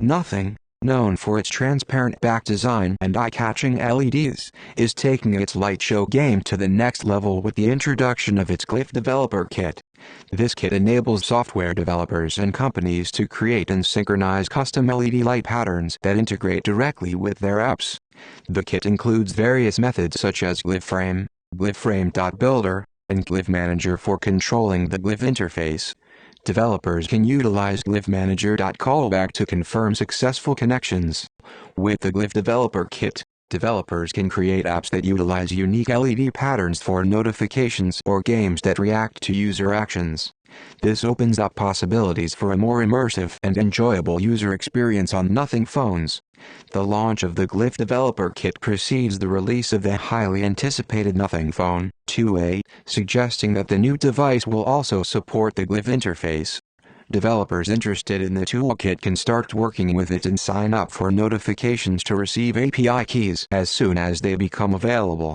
Nothing, known for its transparent back design and eye-catching LEDs, is taking its light show game to the next level with the introduction of its Glyph Developer Kit. This kit enables software developers and companies to create and synchronize custom LED light patterns that integrate directly with their apps. The kit includes various methods such as Glyph Frame.Builder, and Glyph Manager for controlling the Glyph interface. Developers can utilize Glyph Manager.Callback to confirm successful connections. With the Glyph Developer Kit, developers can create apps that utilize unique LED patterns for notifications or games that react to user actions. This opens up possibilities for a more immersive and enjoyable user experience on Nothing phones. The launch of the Glyph Developer Kit precedes the release of the highly anticipated Nothing Phone 2A, suggesting that the new device will also support the Glyph interface. Developers interested in the toolkit can start working with it and sign up for notifications to receive API keys as soon as they become available.